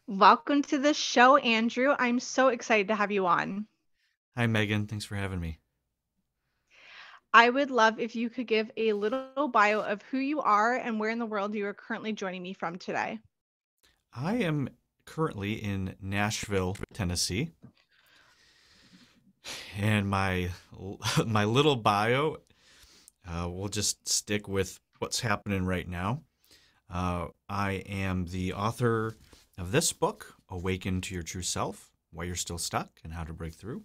Welcome to the show, Andrew. I'm so excited to have you on. Hi, Megan. Thanks for having me. I would love if you could give a little bio of who you are and where in the world you are currently joining me from today. I am currently in Nashville, Tennessee, and my my little bio will just stick with what's happening right now. I am the author of this book, Awaken to Your True Self: Why You're Still Stuck and How to Break Through.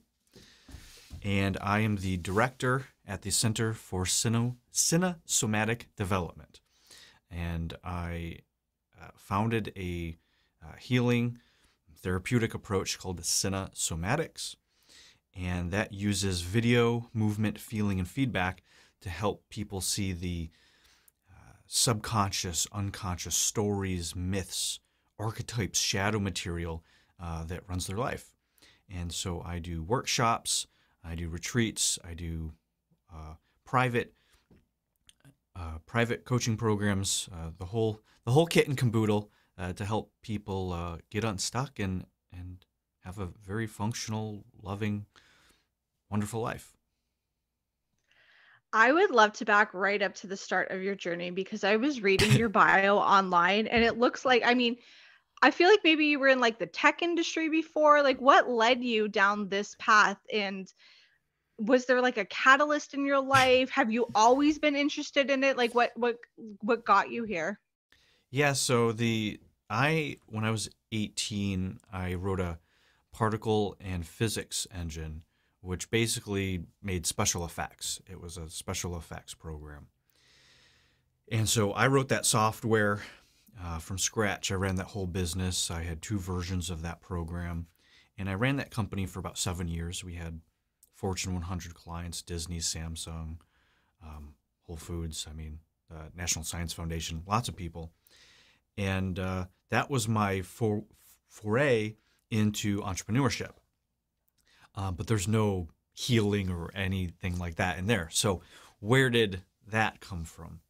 And I am the director at the Center for Cinesomatic Development. And I founded a healing therapeutic approach called the Cinesomatics, and that uses video, movement, feeling, and feedback to help people see the subconscious, unconscious stories, myths, archetypes, shadow material that runs their life. And so I do workshops, I do retreats, I do uh, private private coaching programs, the whole kit and caboodle to help people get unstuck and have a very functional, loving, wonderful life. I would love to back right up to the start of your journey because I was reading your bio online and it looks like, I feel like maybe you were in like the tech industry before. Like, what led you down this path? And was there like a catalyst in your life? Have you always been interested in it? Like, what got you here? Yeah, so the I when I was 18, I wrote a particle and physics engine, which basically made special effects. It was a special effects program. And so I wrote that software from scratch. I ran that whole business. I had two versions of that program. And I ran that company for about 7 years. We had Fortune 100 clients: Disney, Samsung, Whole Foods, National Science Foundation, lots of people. And that was my foray into entrepreneurship. But there's no healing or anything like that in there. So, where did that come from?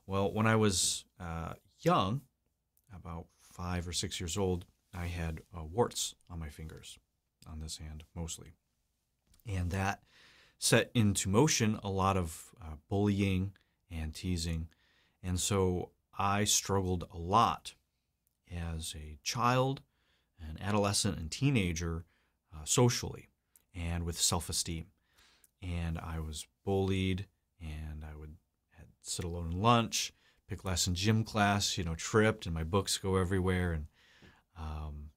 Well, when I was young, about 5 or 6 years old, I had warts on my fingers, on this hand mostly. And that set into motion a lot of bullying and teasing. And so I struggled a lot as a child, an adolescent, and teenager socially and with self esteem. And I was bullied, and I would sit alone in lunch, pick less in gym class, tripped, and my books go everywhere. And um,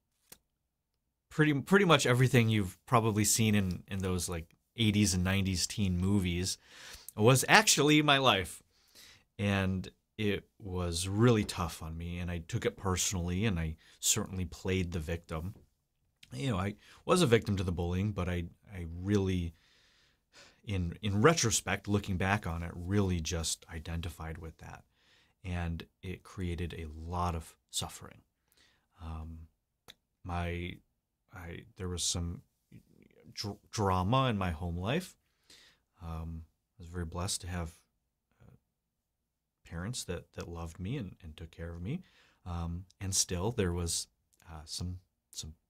pretty much everything you've probably seen in those like 80s and 90s teen movies was actually my life. And it was really tough on me, and I took it personally, and I certainly played the victim. I was a victim to the bullying, but I really, in retrospect, looking back on it, really just identified with that, and it created a lot of suffering. Um, my there was some drama in my home life. I was very blessed to have parents that loved me and took care of me. And still, there was some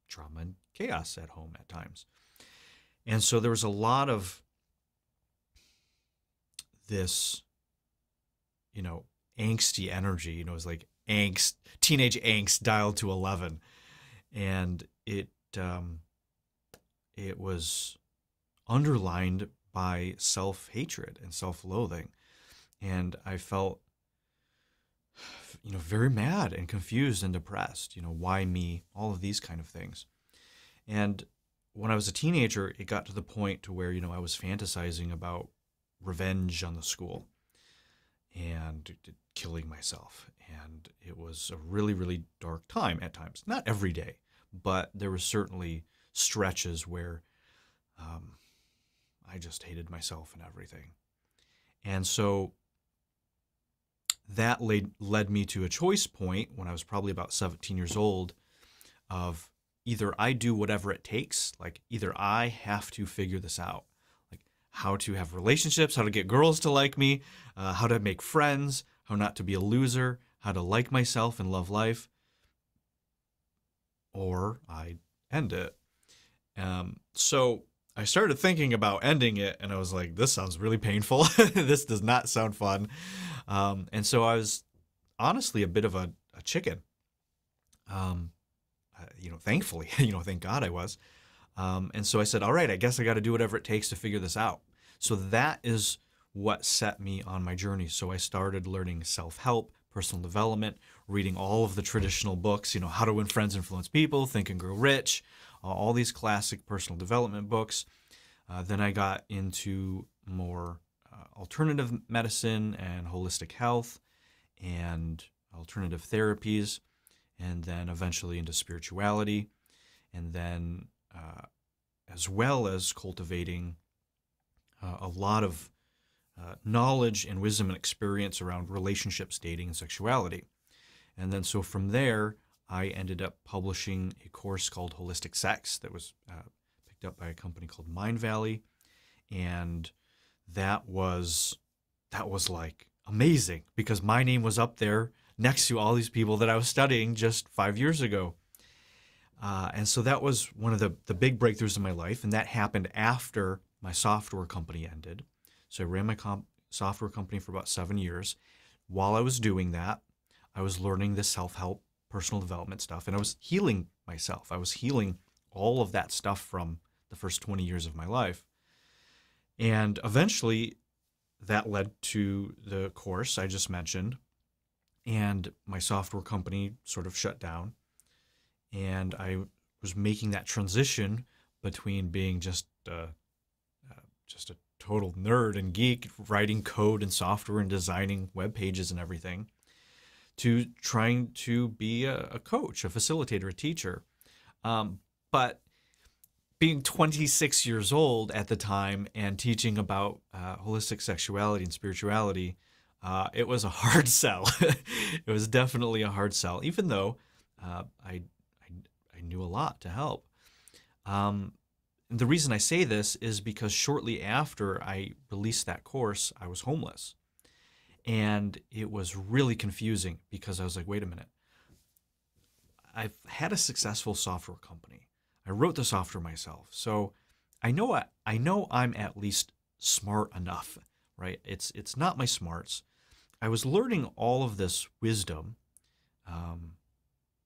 trauma and chaos at home at times. And so there was a lot of this, you know, angsty energy. It was like angst, teenage angst dialed to 11, and um, it was underlined by self hatred and self loathing, and I felt very mad and confused and depressed. Why me? All of these kind of things. And when I was a teenager, it got to the point to where I was fantasizing about revenge on the school and killing myself. And it was a really, really dark time at times. Not every day, but there were certainly stretches where um, I just hated myself and everything. And so that led me to a choice point when I was probably about 17 years old of either I do whatever it takes, like either I have to figure this out, like how to have relationships, how to get girls to like me, how to make friends, how not to be a loser, how to like myself and love life, or I end it. So I started thinking about ending it, and I was like, this sounds really painful. This does not sound fun. And so I was honestly a bit of a chicken. Um, Thankfully, thank God I was. And so I said, all right, I guess I got to do whatever it takes to figure this out. So that is what set me on my journey. So I started learning self-help, personal development, reading all of the traditional books, How to Win Friends, Influence People, Think and Grow Rich, all these classic personal development books. Then I got into more alternative medicine and holistic health and alternative therapies, and then eventually into spirituality, and then as well as cultivating a lot of knowledge and wisdom and experience around relationships, dating, and sexuality. And then so from there, I ended up publishing a course called Holistic Sex that was picked up by a company called Mindvalley, and that was like amazing because my name was up there next to all these people that I was studying just 5 years ago. And so that was one of the big breakthroughs in my life, and that happened after my software company ended. So I ran my software company for about 7 years. While I was doing that, I was learning this self-help, personal development stuff, and I was healing myself. I was healing all of that stuff from the first 20 years of my life. And eventually, that led to the course I just mentioned, and my software company sort of shut down. And I was making that transition between being just a total nerd and geek, writing code and software and designing web pages and everything, to trying to be a coach, a facilitator, a teacher. But being 26 years old at the time and teaching about holistic sexuality and spirituality, it was a hard sell. It was definitely a hard sell, even though I knew a lot to help. The reason I say this is because shortly after I released that course, I was homeless. And it was really confusing because I was like, wait a minute. I've had a successful software company. I wrote the software myself. So I know I'm at least smart enough, right? It's not my smarts. I was learning all of this wisdom.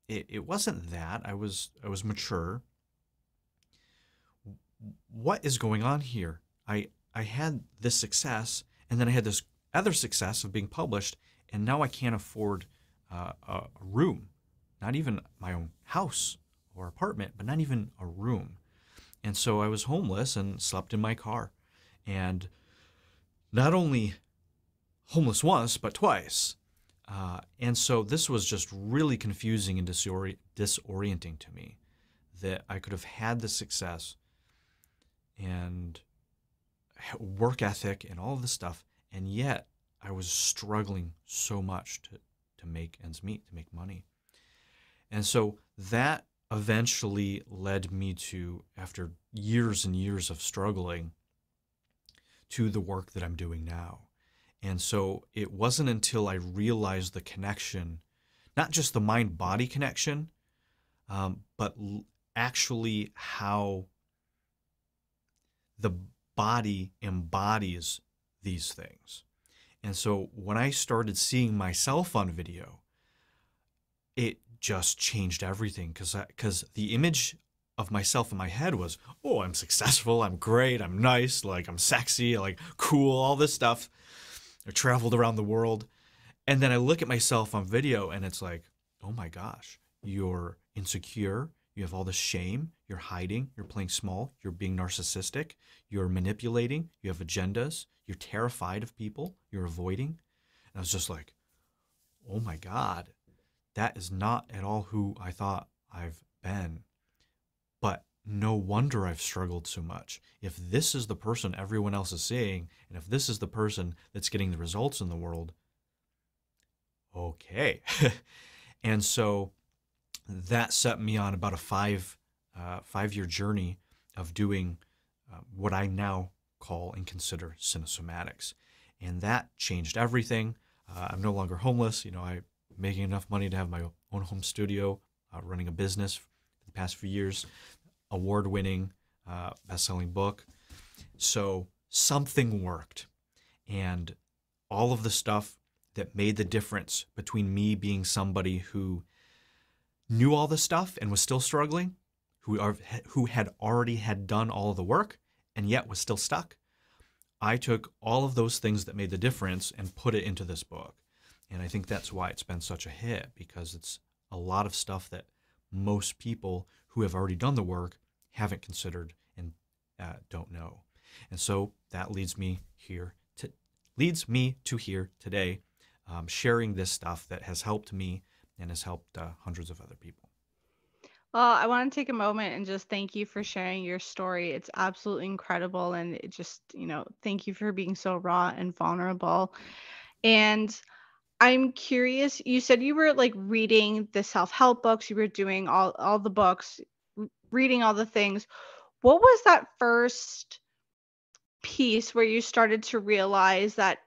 It wasn't that. I was mature. What is going on here? I had this success, and then I had this other success of being published, and now I can't afford a room, not even my own house or apartment, but not even a room. And so I was homeless and slept in my car. And not only homeless once, but twice. And so this was just really confusing and disorienting to me, that I could have had the success and work ethic and all of this stuff, and yet I was struggling so much to make ends meet, to make money. And so that eventually led me to, after years and years of struggling, to the work that I'm doing now. And so it wasn't until I realized the connection, not just the mind-body connection, but actually how the body embodies these things. And so when I started seeing myself on video, it just changed everything, because the image of myself in my head was, oh, I'm successful, I'm great, I'm nice, like I'm sexy, like cool, all this stuff. I traveled around the world. And then I look at myself on video and it's like, oh my gosh, you're insecure, you have all this shame, you're hiding, you're playing small, you're being narcissistic, you're manipulating, you have agendas, you're terrified of people, you're avoiding. And I was just like, oh my God, that is not at all who I thought I've been. But no wonder I've struggled so much. If this is the person everyone else is seeing, and if this is the person that's getting the results in the world, okay. And so that set me on about a five-year journey of doing what I now call and consider cinesomatics. And that changed everything. I'm no longer homeless. I'm making enough money to have my own home studio, running a business for the the past few years, award-winning, best-selling book. So something worked. And all of the stuff that made the difference between me being somebody who knew all the stuff and was still struggling, who had already had done all of the work and yet was still stuck. I took all of those things that made the difference and put it into this book. And I think that's why it's been such a hit, because it's a lot of stuff that most people who have already done the work haven't considered and don't know. And so that leads me to here today, sharing this stuff that has helped me and has helped hundreds of other people. Well, I want to take a moment and just thank you for sharing your story. It's absolutely incredible. And it just, thank you for being so raw and vulnerable. And I'm curious, you said you were like reading the self-help books, you were doing all the books, reading all the things. What was that first piece where you started to realize that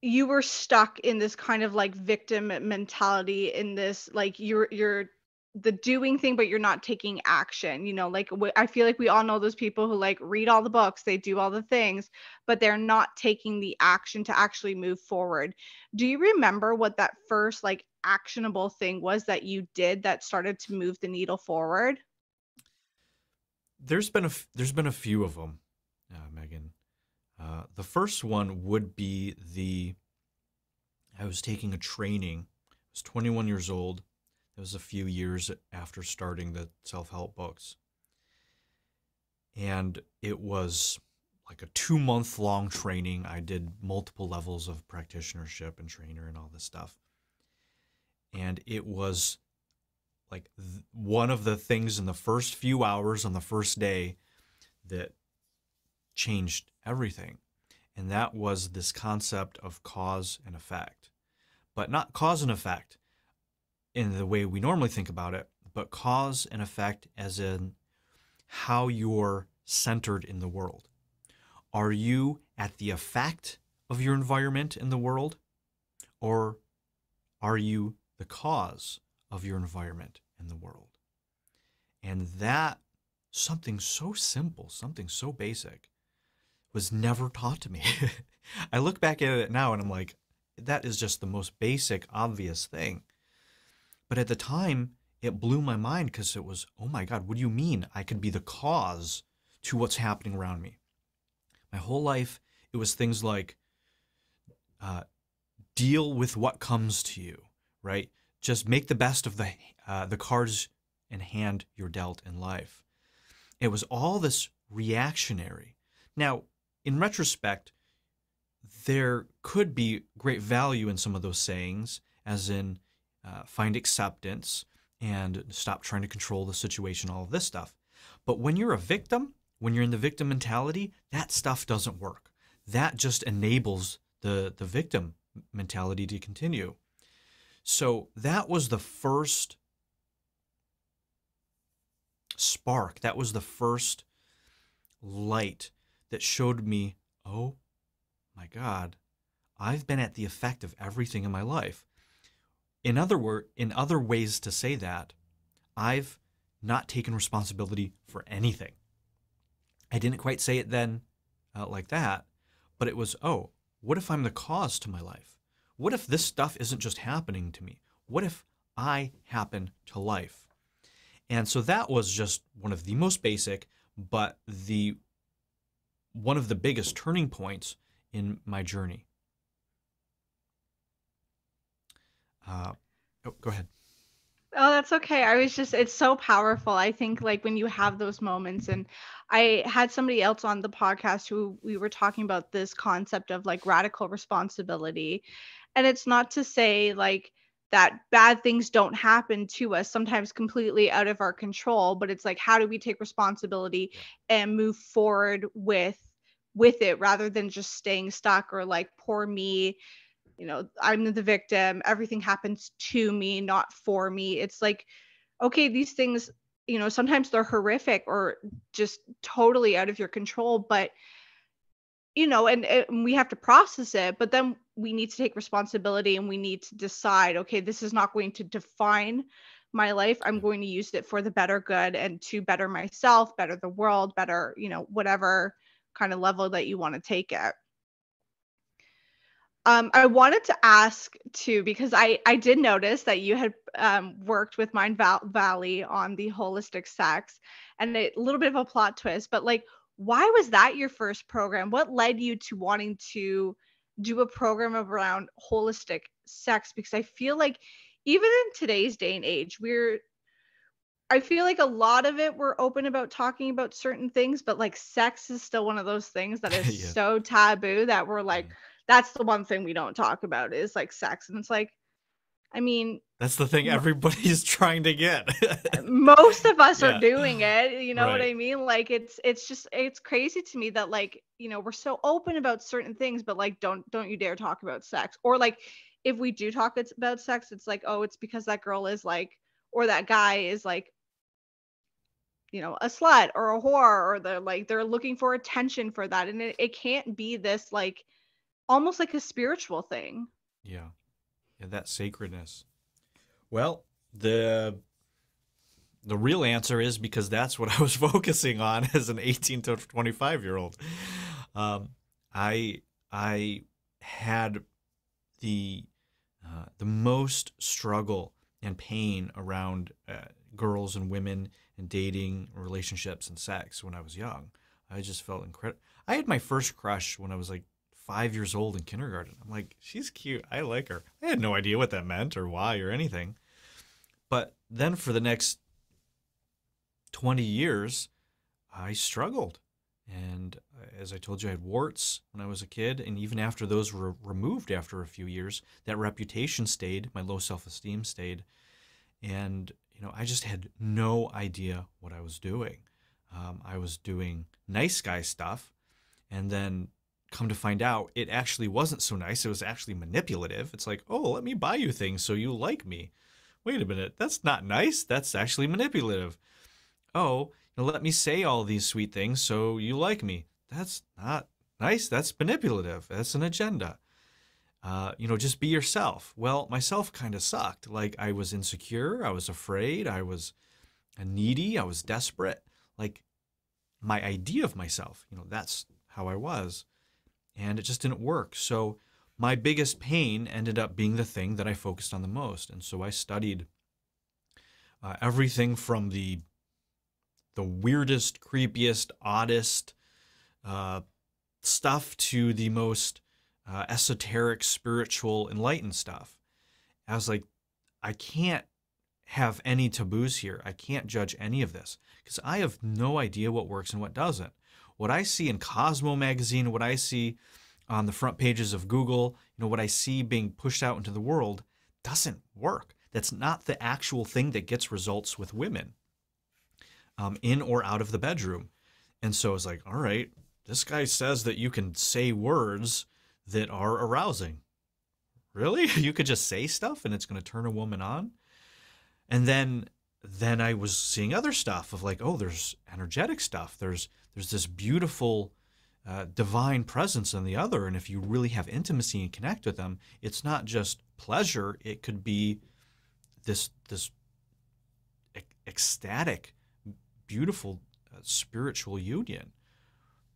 you were stuck in this kind of like victim mentality, in this like you're the doing thing but you're not taking action, like I feel like we all know those people who like read all the books, they do all the things, but they're not taking the action to actually move forward. Do you remember what that first like actionable thing was that you did that started to move the needle forward? There's been a few of them, Megan. The first one would be I was taking a training. I was 21 years old. It was a few years after starting the self-help books. And it was like a 2-month long training. I did multiple levels of practitionership and trainer and all this stuff. And it was like one of the things in the first few hours on the first day that changed everything. And that was this concept of cause and effect. But not cause and effect in the way we normally think about it, but cause and effect as in how you're centered in the world. Are you at the effect of your environment in the world, or are you the cause of your environment in the world? And that, something so simple, something so basic, was never taught to me. I look back at it now and I'm like, that is just the most basic, obvious thing. But at the time, it blew my mind, because it was, oh my God, what do you mean I could be the cause to what's happening around me? My whole life, it was things like deal with what comes to you, right? Just make the best of the cards in hand you're dealt in life. It was all this reactionary. Now, in retrospect, there could be great value in some of those sayings, as in find acceptance and stop trying to control the situation, all of this stuff. But when you're a victim, when you're in the victim mentality, that stuff doesn't work. That just enables the victim mentality to continue. So that was the first spark. That was the first light that showed me, oh my God, I've been at the effect of everything in my life. In other ways to say that, I've not taken responsibility for anything. I didn't quite say it then like that, but it was, oh, what if I'm the cause to my life? What if this stuff isn't just happening to me? What if I happen to life? And so that was just one of the most basic, but one of the biggest turning points in my journey. Go ahead. Oh, that's okay. It's so powerful. I think like when you have those moments, and I had somebody else on the podcast who we were talking about this concept of like radical responsibility. And it's not to say like that bad things don't happen to us, sometimes completely out of our control, but it's like, how do we take responsibility and move forward with it, rather than just staying stuck or like, poor me, I'm the victim, everything happens to me, not for me. It's like, okay, these things, sometimes they're horrific or just totally out of your control, but and we have to process it, but then we need to take responsibility and we need to decide, okay, this is not going to define my life. I'm Yeah. going to use it for the better good and to better myself, better the world, better, whatever kind of level that you want to take it. I wanted to ask too, because I did notice that you had worked with Valley on the holistic sex, and a little bit of a plot twist, but like, why was that your first program? What led you to wanting to do a program around holistic sex? Because I feel like even in today's day and age, I feel like a lot of it we're open about talking about certain things, but like sex is still one of those things that is Yeah. so taboo that we're like, Mm. that's the one thing we don't talk about is like sex. And it's like, I mean, That's the thing m- everybody's trying to get. most of us are Yeah. doing it, you know what Right. I mean? Like it's crazy to me that like, we're so open about certain things, but like don't you dare talk about sex. Or like if we do talk about sex, it's like, oh, it's because that girl is like, or that guy is like, a slut or a whore, or they're looking for attention for that, and it can't be this like almost like a spiritual thing. Yeah. Yeah, that sacredness. Well, the real answer is because that's what I was focusing on as an 18 to 25-year-old. Um, I had the most struggle and pain around girls and women and dating, relationships, and sex when I was young. I just felt incredible. I had my first crush when I was like 5 years old in kindergarten. I'm like, she's cute. I like her. I had no idea what that meant or why or anything. But then for the next 20 years, I struggled. And as I told you, I had warts when I was a kid. And even after those were removed after a few years, that reputation stayed, my low self esteem stayed. And, I just had no idea what I was doing. I was doing nice guy stuff. And then come to find out, it actually wasn't so nice. It was actually manipulative. It's like, oh, let me buy you things so you like me. Wait a minute. That's not nice. That's actually manipulative. Oh, let me say all these sweet things so you like me. That's not nice. That's manipulative. That's an agenda. Just be yourself. Well, myself kind of sucked. Like I was insecure. I was afraid. I was needy. I was desperate. Like my idea of myself, that's how I was. And it just didn't work. So my biggest pain ended up being the thing that I focused on the most. And so I studied everything from the weirdest, creepiest, oddest uh, stuff to the most esoteric, spiritual, enlightened stuff. I was like, I can't have any taboos here. I can't judge any of this because I have no idea what works and what doesn't. What I see in Cosmo magazine, what I see on the front pages of Google, what I see being pushed out into the world doesn't work. That's not the actual thing that gets results with women. In or out of the bedroom. And so it's like, all right, this guy says that you can say words that are arousing. Really? You could just say stuff and it's going to turn a woman on? And then I was seeing other stuff of like, oh, there's energetic stuff. There's this beautiful divine presence in the other. And if you really have intimacy and connect with them, it's not just pleasure. It could be this ecstatic, beautiful spiritual union.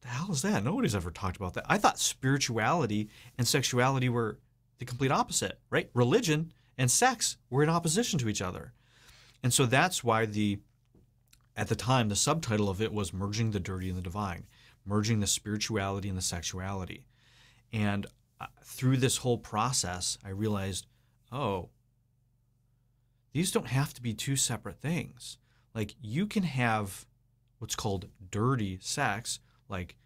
The hell is that? Nobody's ever talked about that. I thought spirituality and sexuality were the complete opposite, right? Religion and sex were in opposition to each other. And so that's why at the time, the subtitle of it was Merging the Dirty and the Divine, merging the spirituality and the sexuality. And through this whole process, I realized, oh, these don't have to be two separate things. Like you can have what's called dirty sex, like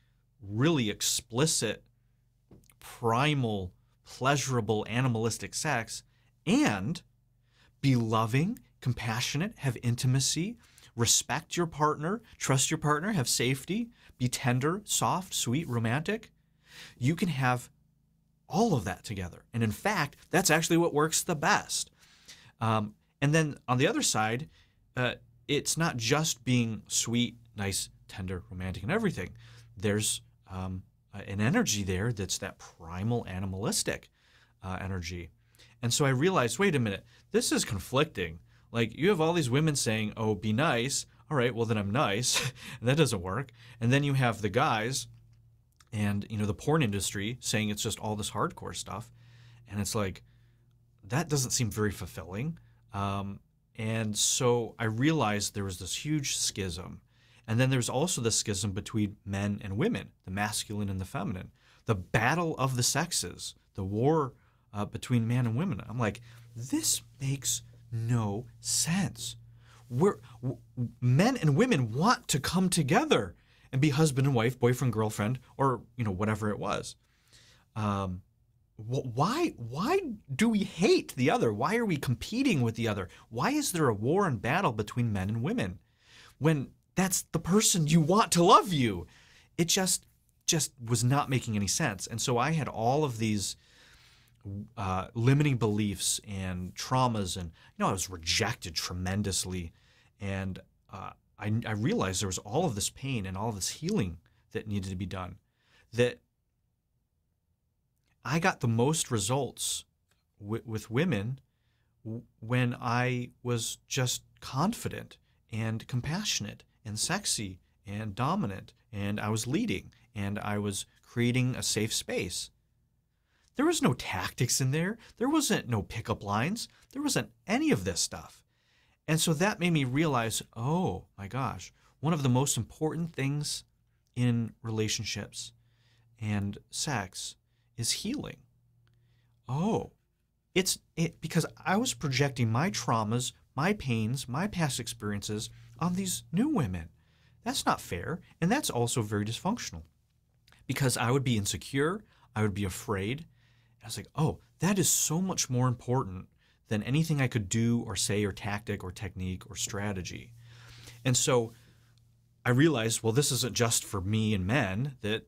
really explicit, primal, pleasurable, animalistic sex, and be loving, compassionate, have intimacy, respect your partner, trust your partner, have safety, be tender, soft, sweet, romantic. You can have all of that together. And in fact, that's actually what works the best. And then on the other side, it's not just being sweet, nice, tender, romantic, and everything. There's an energy there that's that primal animalistic energy. And so I realized, wait a minute, this is conflicting. Like, you have all these women saying, oh, be nice. All right, well, then I'm nice. And that doesn't work. And then you have the guys and, the porn industry saying it's just all this hardcore stuff. And it's like, that doesn't seem very fulfilling. And so I realized there was this huge schism. And then there's also the schism between men and women, the masculine and the feminine, the battle of the sexes, the war between man and women. I'm like, this makes no sense. Men and women want to come together and be husband and wife, boyfriend, girlfriend, or whatever it was. Why do we hate the other? Why are we competing with the other? Why is there a war and battle between men and women when that's the person you want to love you? It just was not making any sense. And so I had all of these limiting beliefs and traumas, and I was rejected tremendously, and I realized there was all of this pain and all of this healing that needed to be done. That I got the most results with women when I was just confident and compassionate and sexy and dominant, and I was leading and I was creating a safe space. There was no tactics in there. There wasn't no pickup lines. There wasn't any of this stuff. And so that made me realize, oh my gosh, one of the most important things in relationships and sex is healing. Oh, because I was projecting my traumas, my pains, my past experiences on these new women. That's not fair. And that's also very dysfunctional, because I would be insecure. I would be afraid. I was like, oh, that is so much more important than anything I could do or say or tactic or technique or strategy. And so I realized, well, this isn't just for me and men, that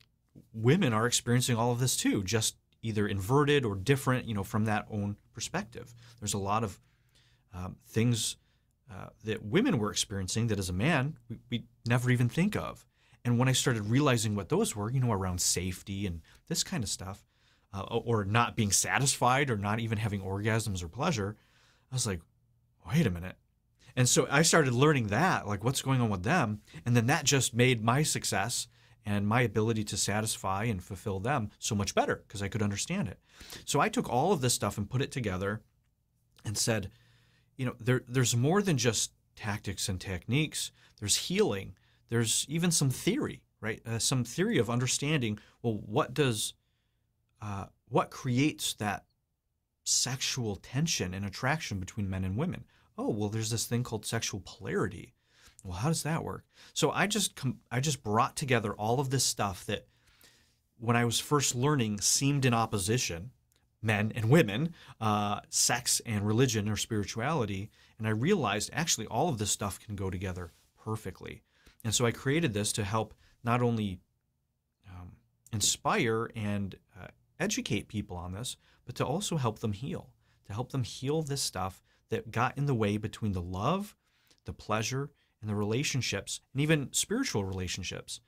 women are experiencing all of this too, just either inverted or different, from that own perspective. There's a lot of things that women were experiencing that as a man, we never even think of. And when I started realizing what those were, around safety and this kind of stuff, or not being satisfied or not even having orgasms or pleasure, I was like, wait a minute. And so I started learning that, like, what's going on with them. And then that just made my success and my ability to satisfy and fulfill them so much better, because I could understand it. So I took all of this stuff and put it together and said, there's more than just tactics and techniques. There's healing. There's even some theory, right? Some theory of understanding, well, what creates that sexual tension and attraction between men and women? Oh, well, there's this thing called sexual polarity. Well, how does that work? So I just brought together all of this stuff that when I was first learning seemed in opposition, men and women, sex and religion or spirituality. And I realized actually all of this stuff can go together perfectly. And so I created this to help not only inspire and educate people on this, but to also help them heal this stuff that got in the way between the love, the pleasure, and the relationships, and even spiritual relationships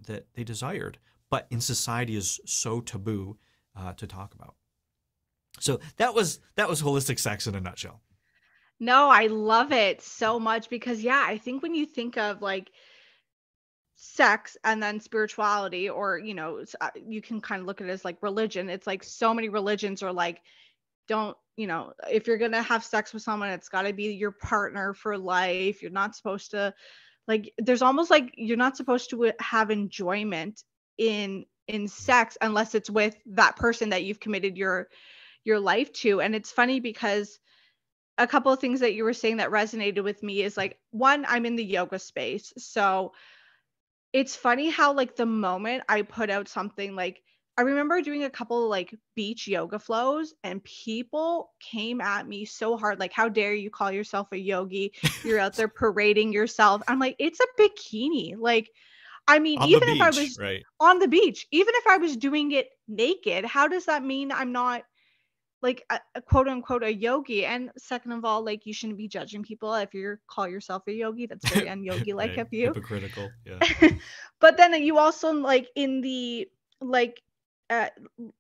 that they desired, but in society is so taboo to talk about. So that was holistic sex in a nutshell. No, I love it so much because, yeah, I think when you think of like sex and then spirituality, or, you can kind of look at it as like religion. It's like so many religions are like, don't, if you're going to have sex with someone, it's got to be your partner for life. You're not supposed to, like, there's almost like you're not supposed to have enjoyment in sex unless it's with that person that you've committed your life to. And it's funny because a couple of things that you were saying that resonated with me is like, one, I'm in the yoga space. So it's funny how like the moment I put out something, like I remember doing a couple of like beach yoga flows and people came at me so hard. Like, how dare you call yourself a yogi? You're out there parading yourself. I'm like, it's a bikini. Like, I mean, even if I was right on the beach, even if I was doing it naked, how does that mean I'm not like a quote unquote a yogi? And second of all, like, you shouldn't be judging people if you call yourself a yogi. That's very un-yogi like right. of you. Hypocritical. Yeah. But then you also, like, in the like uh,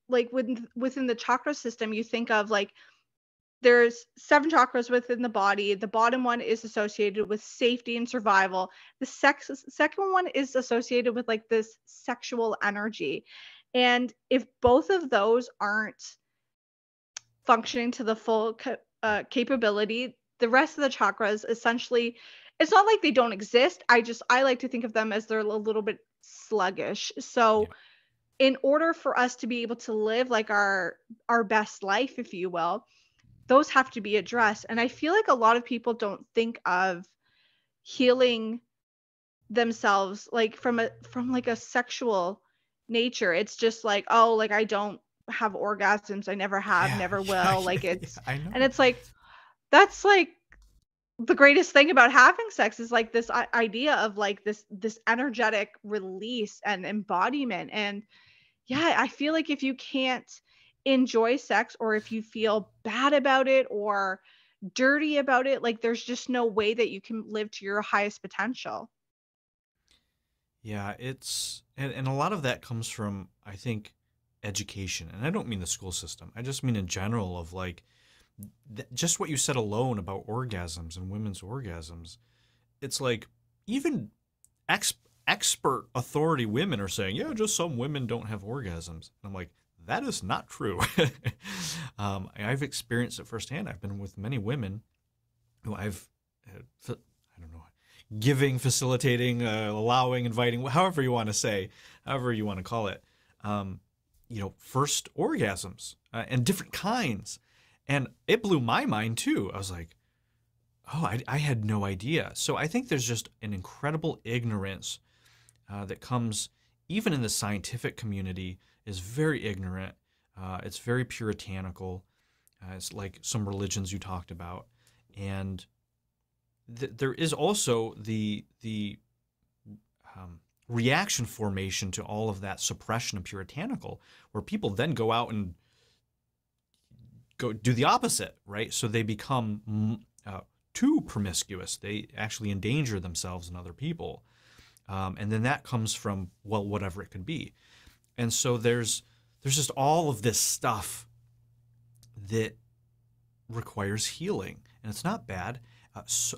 like within the chakra system, you think of like there's 7 chakras within the body. The bottom one is associated with safety and survival. The second one is associated with like this sexual energy. And if both of those aren't functioning to the full capability, the rest of the chakras essentially, it's not like they don't exist. I like to think of them as they're a little bit sluggish. So Yeah. in order for us to be able to live like our best life, if you will, those have to be addressed. And I feel like a lot of people don't think of healing themselves like from like a sexual nature. It's just like, oh, like I don't have orgasms, I never have, Yeah. never Yeah. will, like Yeah, it's, I and know. it's like that's like the greatest thing about having sex is like this idea of like this energetic release and embodiment. And yeah, I feel like if you can't enjoy sex, or if you feel bad about it or dirty about it, like there's just no way that you can live to your highest potential. Yeah, and a lot of that comes from, I think, education. And I don't mean the school system. I just mean in general of like just what you said alone about orgasms and women's orgasms. It's like even ex- expert authority women are saying, yeah, just some women don't have orgasms. And I'm like, that is not true. I've experienced it firsthand. I've been with many women who I don't know, giving, facilitating, allowing, inviting, however you want to say, however you want to call it. Um, first orgasms and different kinds. And it blew my mind too. I was like, oh, I had no idea. So I think there's just an incredible ignorance that comes even in the scientific community is very ignorant. It's very puritanical. It's like some religions you talked about, and there is also the um, reaction formation to all of that suppression of puritanical, where people then go out and go do the opposite, right? So they become too promiscuous. They actually endanger themselves and other people. And then that comes from, well, whatever it could be. And so there's just all of this stuff that requires healing, and it's not bad. So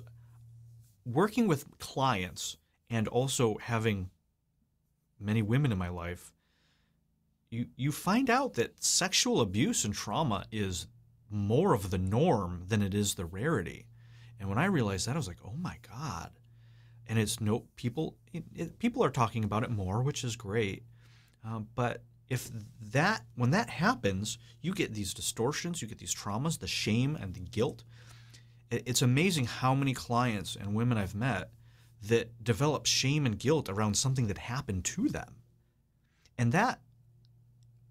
working with clients and also having many women in my life, you find out that sexual abuse and trauma is more of the norm than it is the rarity. And when I realized that, I was like, oh my God. And it's no people people are talking about it more, which is great. But if that when that happens, you get these distortions, you get these traumas, the shame and the guilt. It's amazing how many clients and women I've met that develop shame and guilt around something that happened to them. And that,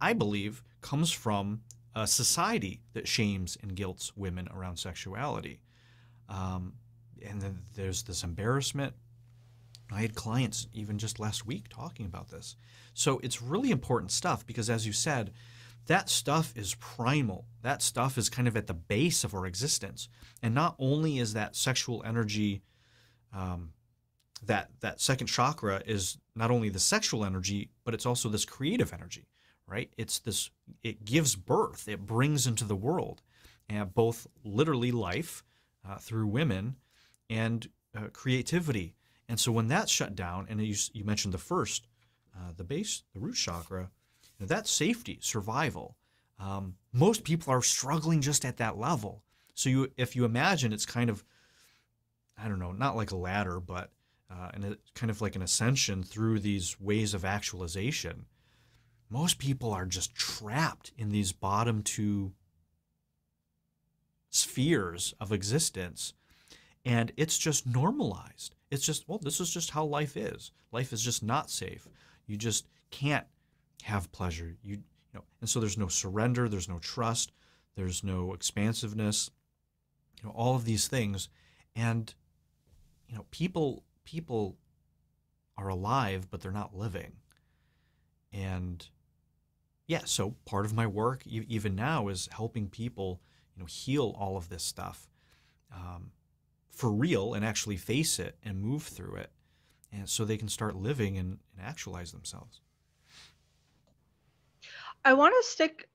I believe, comes from a society that shames and guilts women around sexuality. Um, and then there's this embarrassment. I had clients even just last week talking about this. So it's really important stuff because, as you said, that stuff is primal. That stuff is kind of at the base of our existence. And not only is that sexual energy, that second chakra is not only the sexual energy, but it's also this creative energy, right? It gives birth, it brings into the world, and both literally life through women and creativity. And so when that's shut down, and you mentioned the first, the base, the root chakra, that's safety, survival. Most people are struggling just at that level. So if you imagine, it's kind of, I don't know, not like a ladder, but kind of like an ascension through these ways of actualization. Most people are just trapped in these bottom two spheres of existence, and it's just normalized. It's just, well, this is just how life is. Life is just not safe. You just can't have pleasure. And so there's no surrender, there's no trust, there's no expansiveness, all of these things. And people are alive, but they're not living. And yeah, so part of my work even now is helping people heal all of this stuff for real, and actually face it and move through it, and so they can start living and actualize themselves. I want to stick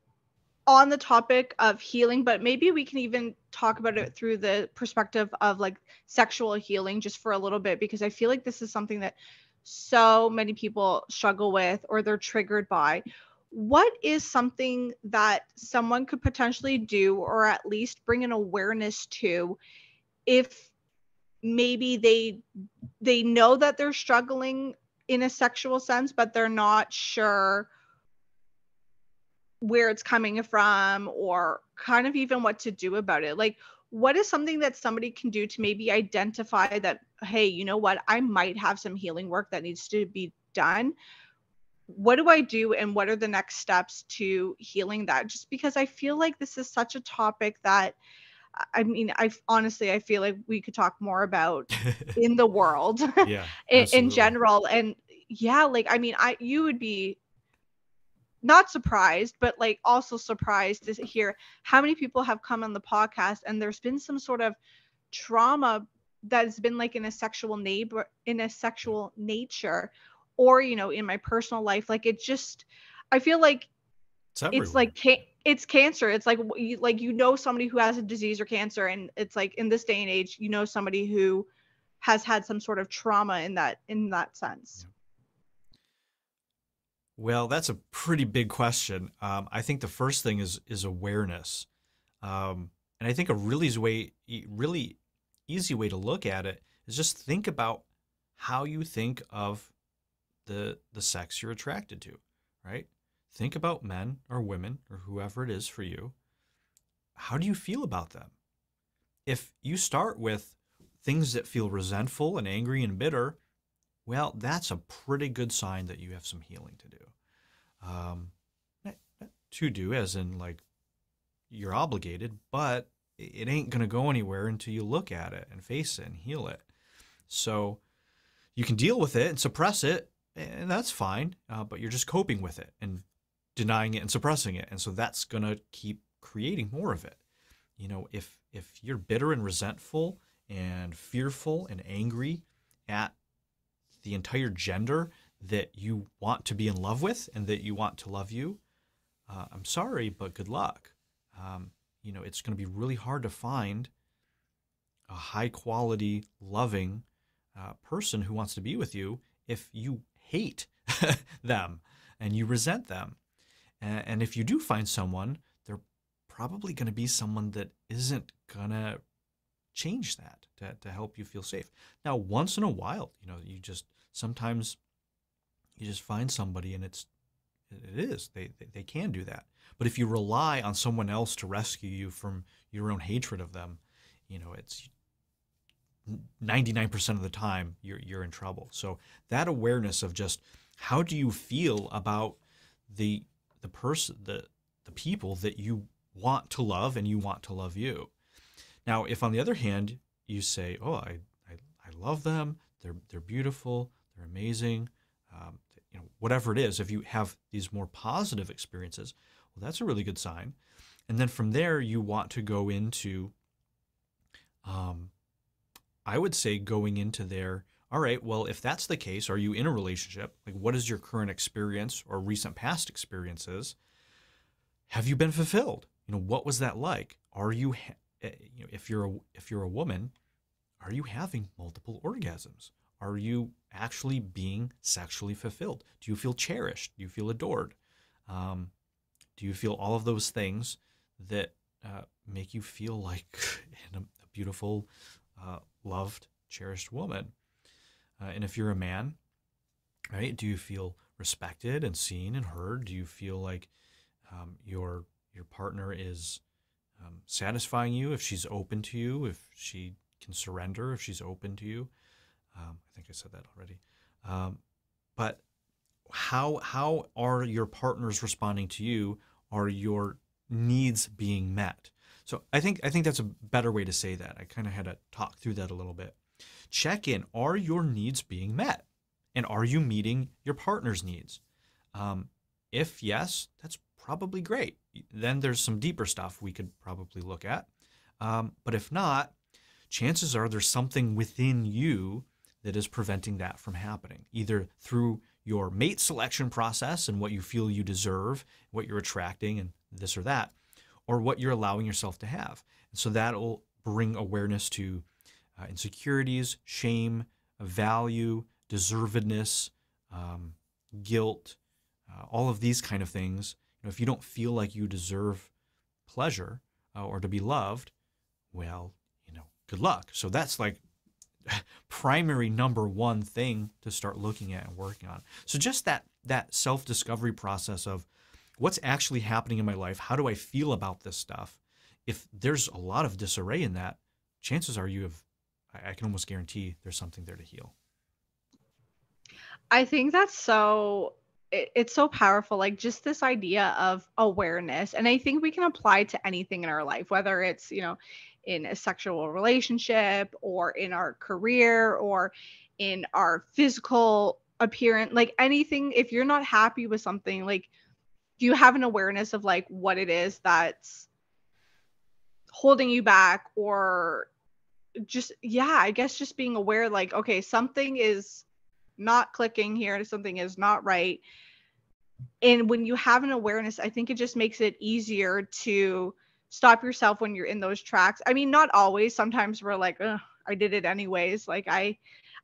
on the topic of healing, but maybe we can even talk about it through the perspective of like sexual healing just for a little bit, because I feel like this is something that so many people struggle with or they're triggered by. What is something that someone could potentially do or at least bring an awareness to if maybe they know that they're struggling in a sexual sense, but they're not sure where it's coming from or kind of even what to do about it? Like, what is something that somebody can do to maybe identify that, hey, you know what, I might have some healing work that needs to be done? What do I do and what are the next steps to healing that? Just because I feel like this is such a topic that, I mean, I honestly, I feel like we could talk more about in the world Yeah, in absolutely. general. And yeah, like, I mean, you would be not surprised, but like also surprised to hear how many people have come on the podcast and there's been some sort of trauma that's been like in a sexual neighbor in a Yeah. sexual nature, or in my personal life. Like, it just, I feel like It's it's everywhere. like it's cancer. It's like somebody who has a disease or cancer, and it's like in this day and age, somebody who has had some sort of trauma in that sense. Yeah. Well, that's a pretty big question. I think the first thing is awareness, and I think a really easy way to look at it is just think about how you think of the sex you're attracted to, right? Think about men or women or whoever it is for you. How do you feel about them? If you start with things that feel resentful and angry and bitter, well, that's a pretty good sign that you have some healing to do. Um, to do, as in like you're obligated, but it ain't going to go anywhere until you look at it and face it and heal it. So you can deal with it and suppress it, and that's fine, but you're just coping with it and denying it and suppressing it. And so that's going to keep creating more of it. If you're bitter and resentful and fearful and angry at the entire gender that you want to be in love with and that you want to love you, I'm sorry, but good luck. It's going to be really hard to find a high quality, loving person who wants to be with you if you hate them and you resent them. And if you do find someone, they're probably going to be someone that isn't going to change that to help you feel safe. Now, once in a while, sometimes you just find somebody and they can do that. But if you rely on someone else to rescue you from your own hatred of them, it's 99% of the time you're in trouble. So that awareness of just how do you feel about the person, the people that you want to love and you want to love you. Now, if on the other hand you say, "Oh, I love them. They're beautiful. They're amazing," whatever it is, if you have these more positive experiences, well, that's a really good sign. And then from there, you want to go into, I would say, going into there. All right, well, if that's the case, are you in a relationship? Like, what is your current experience or recent past experiences? Have you been fulfilled? What was that like? Are you, if you're a woman, are you having multiple orgasms? Are you actually being sexually fulfilled? Do you feel cherished? Do you feel adored? Do you feel all of those things that make you feel like a beautiful, loved, cherished woman? And if you're a man, right, do you feel respected and seen and heard? Do you feel like your partner is satisfying you, if she's open to you, if she can surrender, if she's open to you? I think I said that already. But how are your partners responding to you? Are your needs being met? So I think that's a better way to say that. I kind of had to talk through that a little bit. Check in. Are your needs being met? And are you meeting your partner's needs? If yes, that's probably great. Then there's some deeper stuff we could probably look at. But if not, chances are there's something within you that is preventing that from happening, either through your mate selection process and what you feel you deserve, what you're attracting and this or that, or what you're allowing yourself to have. And so that'll bring awareness to insecurities, shame, value, deservedness, guilt, all of these kind of things. If you don't feel like you deserve pleasure or to be loved, well, good luck. So that's like primary number one thing to start looking at and working on. So just that self-discovery process of what's actually happening in my life, how do I feel about this stuff? If there's a lot of disarray in that, chances are I can almost guarantee there's something there to heal. I think that's it's so powerful, like just this idea of awareness. And I think we can apply to anything in our life, whether it's, in a sexual relationship or in our career or in our physical appearance, like anything. If you're not happy with something, like, do you have an awareness of like what it is that's holding you back? Or just, yeah, I guess just being aware, like, okay, something is not clicking here, something is not right. And when you have an awareness, I think it just makes it easier to stop yourself when you're in those tracks. I mean, not always. Sometimes we're like, ugh, I did it anyways. Like I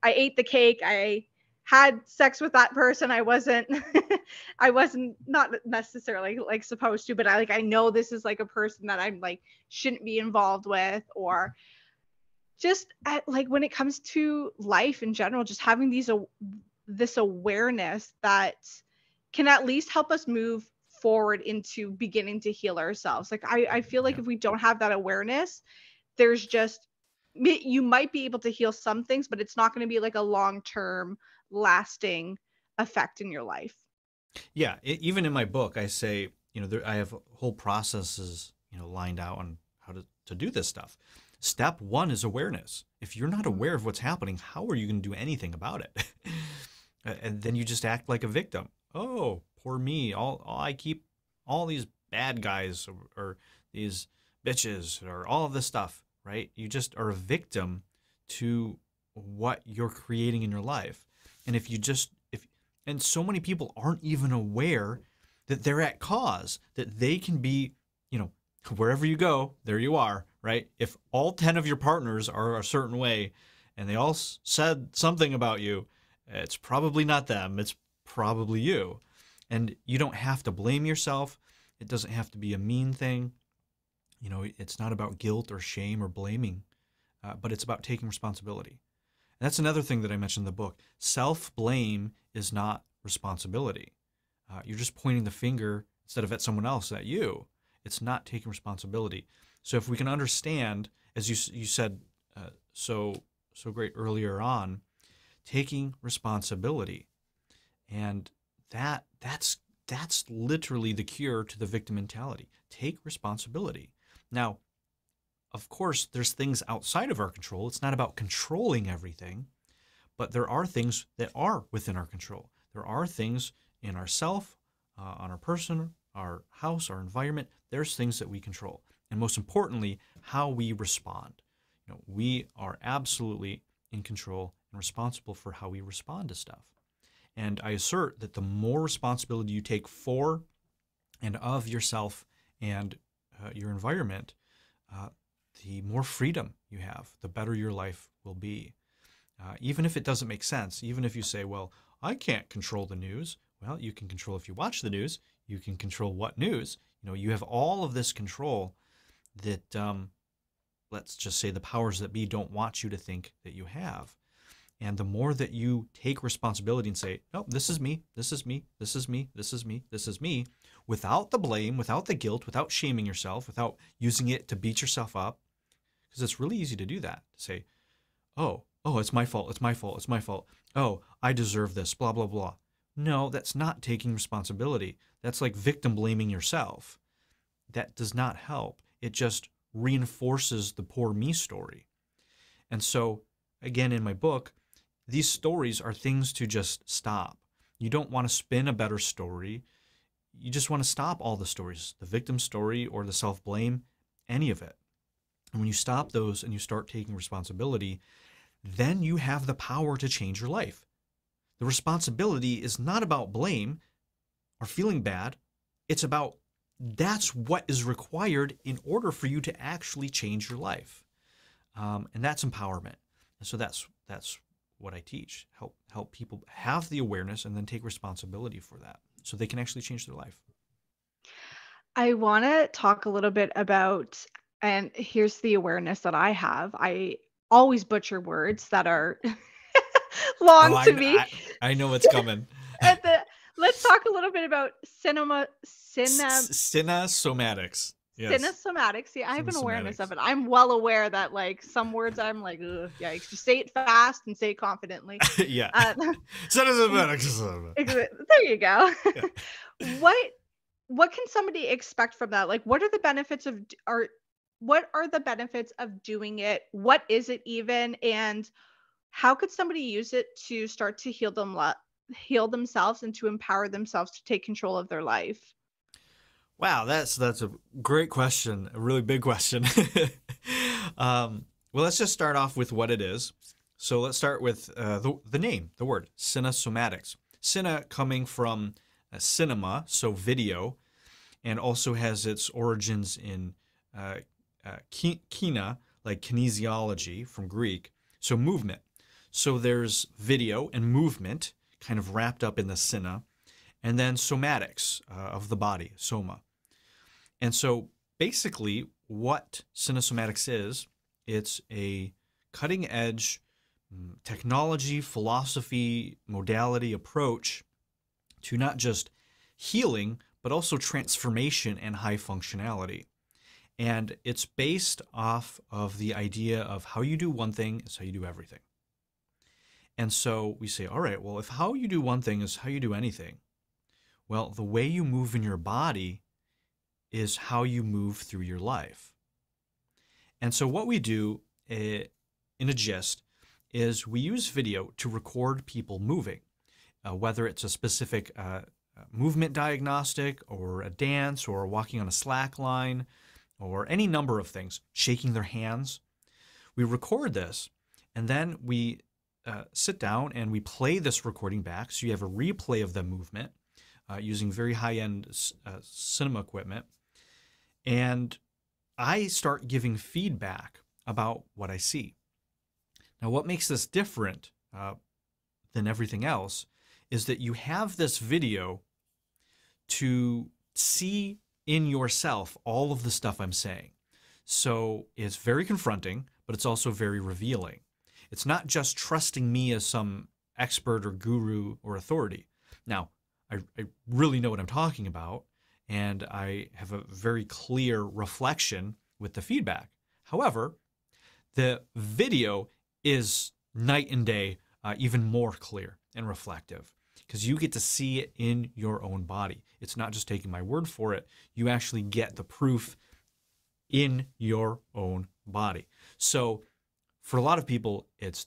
ate the cake. I had sex with that person. I wasn't I wasn't not necessarily like supposed to, but I know this is like a person that I'm like shouldn't be involved with. Or just like when it comes to life in general, just having this awareness that can at least help us move forward into beginning to heal ourselves. Like I feel like if we don't have that awareness, there's just, you might be able to heal some things, but it's not going to be like a long-term lasting effect in your life. Yeah, even in my book, I say, I have whole processes, lined out on how to do this stuff. Step one is awareness. If you're not aware of what's happening, how are you going to do anything about it? And then you just act like a victim. Oh, poor me. I keep all these bad guys or these bitches or all of this stuff, right? You just are a victim to what you're creating in your life. And and so many people aren't even aware that they're at cause, that they can be, wherever you go, there you are, right? If all 10 of your partners are a certain way and they all said something about you, it's probably not them. It's probably you. And you don't have to blame yourself. It doesn't have to be a mean thing. It's not about guilt or shame or blaming, but it's about taking responsibility. And that's another thing that I mentioned in the book. Self-blame is not responsibility. You're just pointing the finger instead of at someone else, at you. It's not taking responsibility. So if we can understand, as you said so great earlier on, taking responsibility, and that's literally the cure to the victim mentality. Take responsibility. Now, of course, there's things outside of our control. It's not about controlling everything, but there are things that are within our control. There are things in ourself, on our person, our house, our environment. There's things that we control. And most importantly, how we respond. We are absolutely in control and responsible for how we respond to stuff. And I assert that the more responsibility you take for and of yourself and your environment, the more freedom you have, the better your life will be. Even if it doesn't make sense, even if you say, well, I can't control the news. Well, you can control if you watch the news. You can control what news. You have all of this control that, let's just say the powers that be don't want you to think that you have. And the more that you take responsibility and say, no, this is me, this is me, this is me, this is me, this is me, without the blame, without the guilt, without shaming yourself, without using it to beat yourself up, because it's really easy to do that, to say, oh, it's my fault, it's my fault, it's my fault. Oh, I deserve this, blah, blah, blah. No, that's not taking responsibility. That's like victim blaming yourself. That does not help. It just reinforces the poor me story. And so, again, in my book, these stories are things to just stop. You don't want to spin a better story. You just want to stop all the stories, the victim story or the self-blame, any of it. And when you stop those and you start taking responsibility, then you have the power to change your life. The responsibility is not about blame or feeling bad. It's about that's what is required in order for you to actually change your life. And that's empowerment. And so that's what I teach. Help people have the awareness and then take responsibility for that so they can actually change their life. I want to talk a little bit about, and here's the awareness that I have. I always butcher words that are Oh, long to me. I know what's coming. And let's talk a little bit about Cinesomatics. Yes. cinesomatics. See, I have an awareness of Cinesomatics. it. I'm well aware that like some words I'm like, ugh, yikes. Just say it fast and say it confidently. Yeah. Uh, Cinesomatics. there you go. Yeah. what what can somebody expect from that? Like, what are the benefits of what are the benefits of doing it? What is it even? And how could somebody use it to start to heal themselves and to empower themselves to take control of their life? Wow, that's a great question, a really big question. Well, let's just start off with what it is. So let's start with the name, the word, cinesomatics. Cine coming from cinema, so video, and also has its origins in kina, like kinesiology from Greek, so movement. So there's video and movement kind of wrapped up in the cine, and then somatics of the body, soma. And so basically what cinesomatics is, it's a cutting edge technology, philosophy, modality, approach to not just healing, but also transformation and high functionality. And it's based off of the idea of how you do one thing is how you do everything. And so we say, all right, well, if how you do one thing is how you do anything, well, the way you move in your body is how you move through your life. And so what we do in a gist is we use video to record people moving, whether it's a specific movement diagnostic or a dance or walking on a slack line or any number of things, shaking their hands. We record this and then we sit down and we play this recording back. So you have a replay of the movement using very high-end cinema equipment. And I start giving feedback about what I see. Now, what makes this different than everything else is that you have this video to see in yourself all of the stuff I'm saying. So it's very confronting, but it's also very revealing. It's not just trusting me as some expert or guru or authority. Now, I really know what I'm talking about, and I have a very clear reflection with the feedback. However, the video is night and day, even more clear and reflective, because you get to see it in your own body. It's not just taking my word for it. You actually get the proof in your own body. So for a lot of people, it's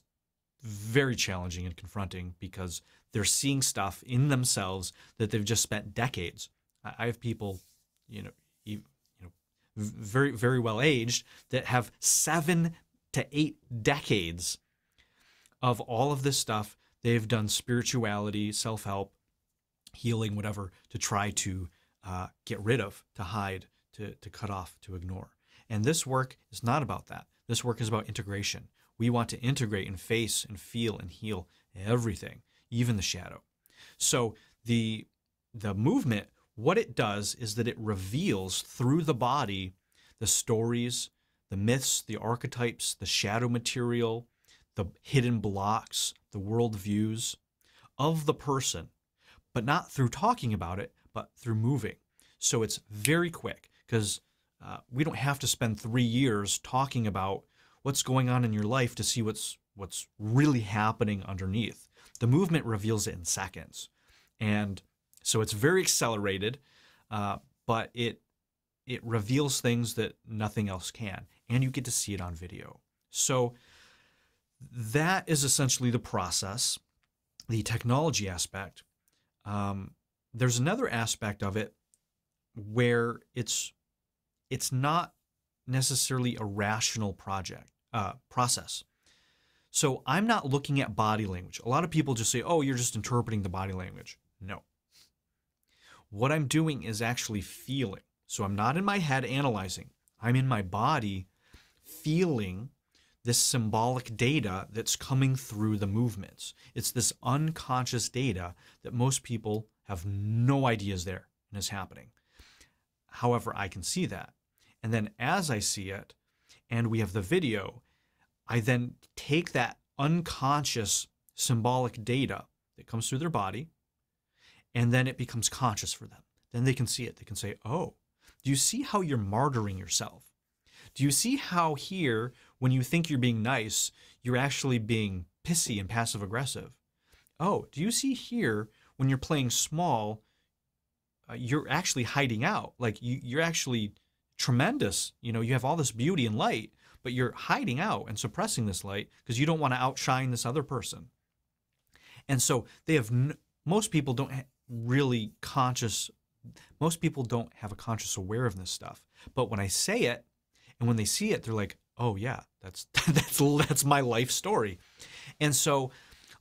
very challenging and confronting because they're seeing stuff in themselves that they've just spent decades. I have people, very, very well aged that have 7 to 8 decades of all of this stuff. They've done spirituality, self-help, healing, whatever, to try to get rid of, to hide, to cut off, to ignore. And this work is not about that. This work is about integration. We want to integrate and face and feel and heal everything, even the shadow. So the movement, what it does is that it reveals through the body the stories, the myths, the archetypes, the shadow material, the hidden blocks, the worldviews of the person, but not through talking about it, but through moving. So it's very quick because we don't have to spend 3 years talking about what's going on in your life to see what's really happening underneath. The movement reveals it in seconds. And so it's very accelerated, but it reveals things that nothing else can. And you get to see it on video. So that is essentially the process, the technology aspect. There's another aspect of it where it's not necessarily a rational process. So I'm not looking at body language. A lot of people just say, oh, you're just interpreting the body language. No. What I'm doing is actually feeling. So I'm not in my head analyzing. I'm in my body feeling this symbolic data that's coming through the movements. It's this unconscious data that most people have no idea is there and is happening. However, I can see that. And then as I see it, and we have the video, I then take that unconscious symbolic data that comes through their body, and then it becomes conscious for them. Then they can see it. They can say, oh, do you see how you're martyring yourself? Do you see how here, when you think you're being nice, you're actually being pissy and passive aggressive? Oh, do you see here, when you're playing small, you're actually hiding out. Like you're actually tremendous. You know, you have all this beauty and light, but you're hiding out and suppressing this light because you don't want to outshine this other person. And so they have, most people don't really conscious, most people don't have a conscious awareness stuff. But when I say it and when they see it, they're like, oh yeah, that's my life story. And so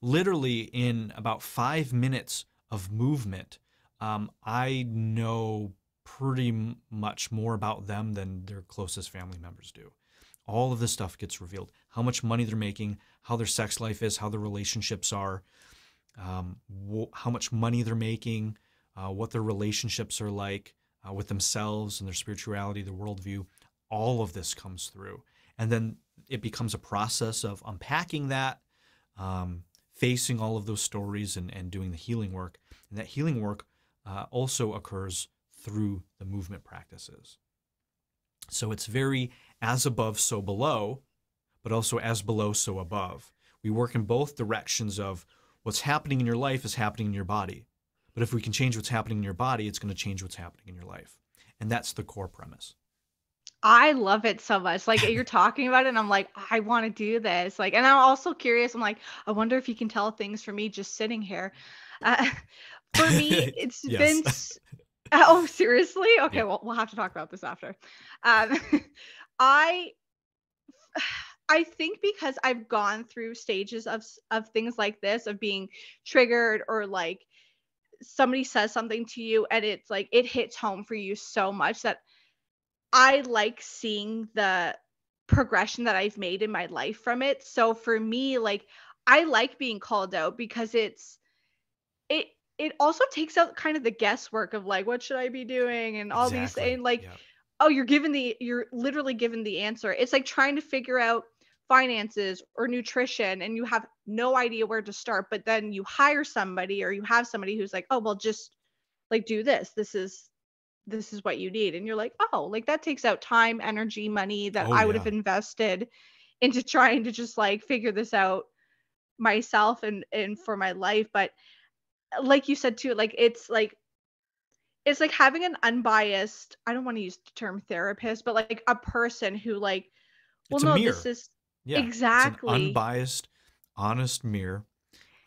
literally in about 5 minutes of movement, I know pretty much more about them than their closest family members do. All of this stuff gets revealed. How much money they're making, how their sex life is, how their relationships are, how much money they're making, what their relationships are like with themselves and their spirituality, their worldview. All of this comes through. And then it becomes a process of unpacking that, facing all of those stories and doing the healing work. And that healing work also occurs through the movement practices. So it's very as above, so below, but also as below, so above. We work in both directions of what's happening in your life is happening in your body. But if we can change what's happening in your body, it's going to change what's happening in your life. And that's the core premise. I love it so much. Like you're talking about it and I'm like, I want to do this. Like, and I'm also curious. I'm like, I wonder if you can tell things from me just sitting here. Uh, for me, it's Yes. been oh, seriously? Okay, Yeah. well, we'll have to talk about this after. Um, I I think because I've gone through stages of things like this, of being triggered, or like somebody says something to you and it's like it hits home for you so much that I like seeing the progression that I've made in my life from it. So for me, like I like being called out because it it also takes out kind of the guesswork of like what should I be doing and all these, Exactly. and like, Yeah. oh, you're literally given the answer. It's like trying to figure out finances or nutrition and you have no idea where to start, but then you hire somebody or you have somebody who's like, oh well, just like do this. This is what you need. And you're like, oh, like that takes out time, energy, money that Oh I would have yeah. invested into trying to just like figure this out myself and for my life. But like you said too, like it's like having an unbiased, I don't want to use the term therapist, but like a person who like, well, It's a no, this mirror. is Yeah. It's an exactly. unbiased, honest mirror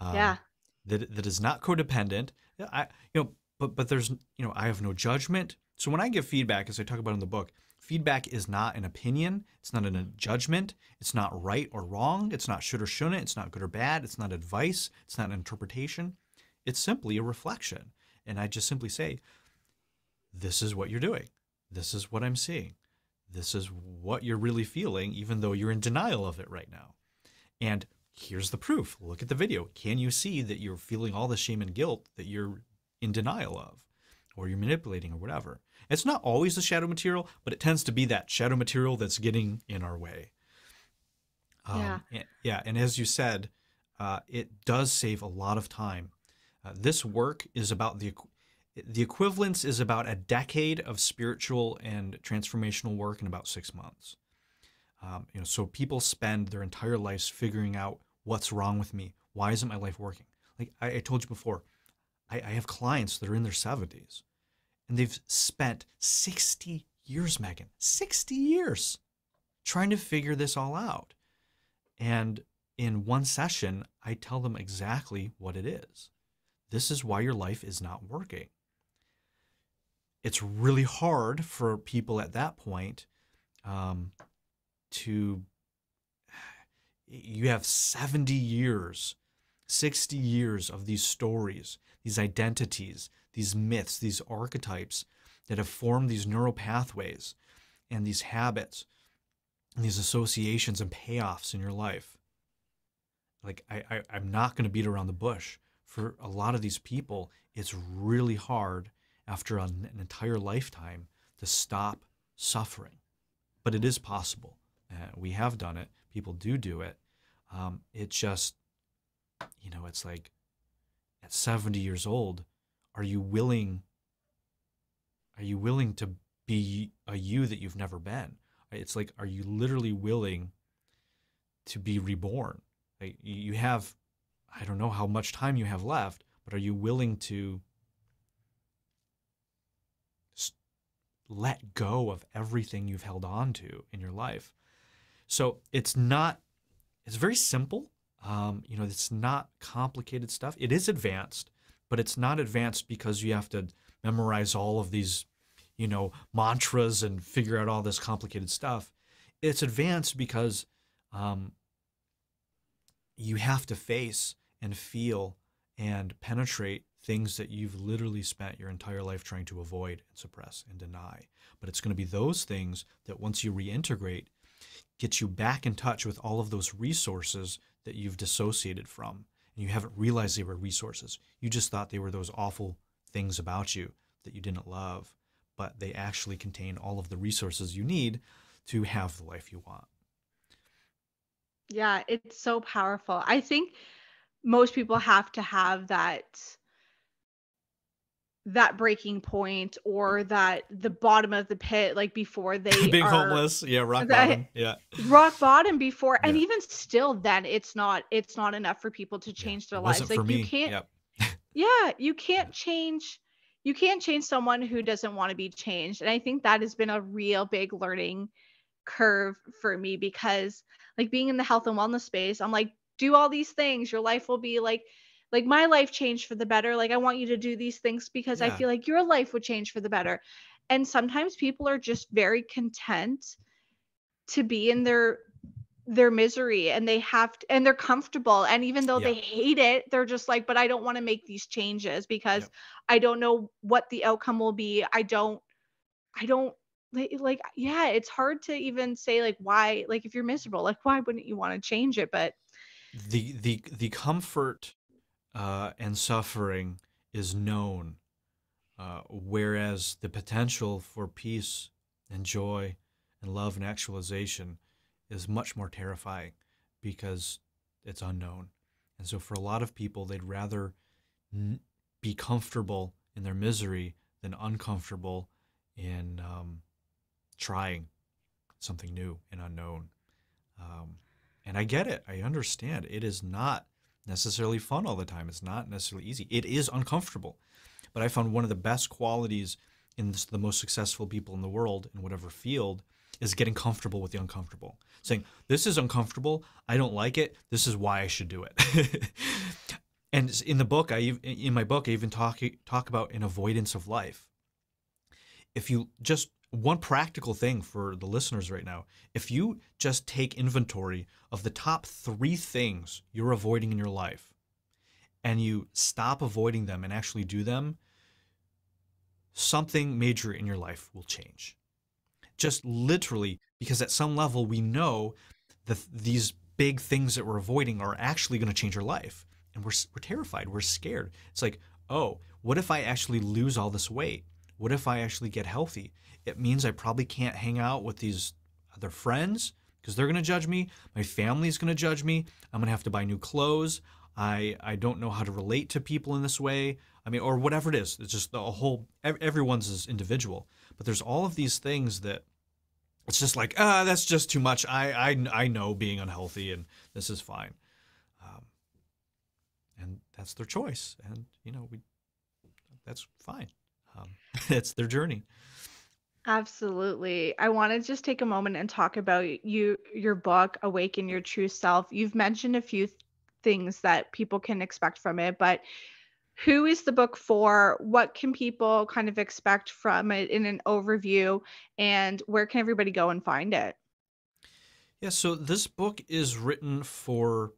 Yeah. um, that is not codependent. Yeah, but there's, I have no judgment. So when I give feedback, as I talk about in the book, feedback is not an opinion. It's not a judgment. It's not right or wrong. It's not should or shouldn't. It's not good or bad. It's not advice. It's not an interpretation. It's simply a reflection. And I just simply say, this is what you're doing. This is what I'm seeing. This is what you're really feeling, even though you're in denial of it right now. And here's the proof. Look at the video. Can you see that you're feeling all the shame and guilt that you're in denial of, or you're manipulating, or whatever? It's not always the shadow material, but it tends to be that shadow material that's getting in our way. Yeah. Yeah, and as you said, it does save a lot of time. This work is about the equivalence is about a decade of spiritual and transformational work in about 6 months. So people spend their entire lives figuring out what's wrong with me. Why isn't my life working? Like I told you before, I have clients that are in their 70s and they've spent 60 years, Megan, 60 years trying to figure this all out. And in one session, I tell them exactly what it is. This is why your life is not working. It's really hard for people at that point to You have 70 years, 60 years of these stories, these identities, these myths, these archetypes that have formed these neural pathways and these habits and these associations and payoffs in your life. Like, I'm not going to beat around the bush. For a lot of these people, it's really hard after an entire lifetime to stop suffering. But it is possible. We have done it. People do it. It just, it's like at 70 years old, are you willing to be a you that you've never been? It's like, are you literally willing to be reborn? Like, you have, I don't know how much time you have left, but are you willing to let go of everything you've held on to in your life? So it's very simple. It's not complicated stuff. It is advanced, but it's not advanced because you have to memorize all of these, mantras and figure out all this complicated stuff. It's advanced because you have to face and feel and penetrate things that you've literally spent your entire life trying to avoid and suppress and deny. But it's going to be those things that once you reintegrate, get you back in touch with all of those resources that you've dissociated from. And you haven't realized they were resources. You just thought they were those awful things about you that you didn't love, but they actually contain all of the resources you need to have the life you want. Yeah, it's so powerful. I think most people have to have that breaking point, or that the bottom of the pit, like before they Being are homeless, yeah, rock bottom, yeah. rock bottom before. And Yeah. even still, then it's not enough for people to Yeah. change their It lives. wasn't Like, for you me. can't, Yep. yeah, you can't Yeah. change someone who doesn't want to be changed. And I think that has been a real big learning curve for me, because like being in the health and wellness space, I'm like, do all these things, your life will be like my life changed for the better. Like, I want you to do these things because I Yeah. feel like your life would change for the better. And sometimes people are just very content to be in their misery, and and they're comfortable, and even though Yeah. they hate it, they're just like, but I don't want to make these changes because Yep. I don't know what the outcome will be. I don't like, yeah, it's hard to even say like why, like if you're miserable, like why wouldn't you want to change it? But The comfort and suffering is known, whereas the potential for peace and joy and love and actualization is much more terrifying because it's unknown. And so for a lot of people, they'd rather be comfortable in their misery than uncomfortable in trying something new and unknown. And I get it. I understand. It is not necessarily fun all the time. It's not necessarily easy. It is uncomfortable. But I found one of the best qualities in the most successful people in the world in whatever field is getting comfortable with the uncomfortable. Saying, this is uncomfortable. I don't like it. This is why I should do it. And in my book, I even talk about an avoidance of life. If you just, one practical thing for the listeners right now, if you just take inventory of the top 3 things you're avoiding in your life and you stop avoiding them and actually do them, something major in your life will change. Just literally, because at some level we know that these big things that we're avoiding are actually going to change our life. And we're terrified. We're scared. It's like, oh, what if I actually lose all this weight? What if I actually get healthy? It means I probably can't hang out with these other friends because they're going to judge me. My family's going to judge me. I'm going to have to buy new clothes. I don't know how to relate to people in this way. I mean, or whatever it is. It's just the whole, everyone's is individual. But there's all of these things that it's just like, that's just too much. I know being unhealthy and this is fine. And that's their choice. And, that's fine. It's their journey. absolutely. I want to just take a moment and talk about your book, Awaken Your True Self. You've mentioned a few things that people can expect from it, but who is the book for? What can people kind of expect from it in an overview? And where can everybody go and find it? Yeah, so this book is written for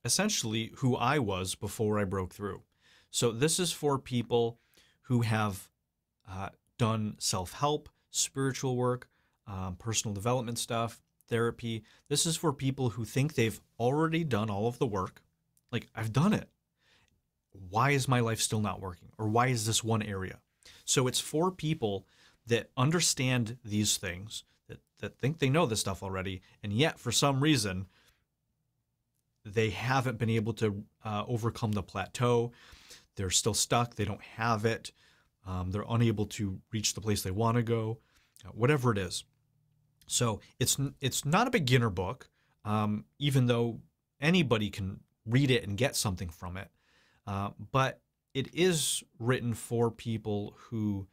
essentially who I was before I broke through. So this is for people who have uh, done self help, spiritual work, personal development stuff, therapy. This is for people who think they've already done all of the work. Like, I've done it. Why is my life still not working? Or why is this one area? So it's for people that understand these things, that think they know this stuff already, and yet for some reason they haven't been able to overcome the plateau. They're still stuck. They don't have it. They're unable to reach the place they want to go, whatever it is. So it's not a beginner book, even though anybody can read it and get something from it. But it is written for people who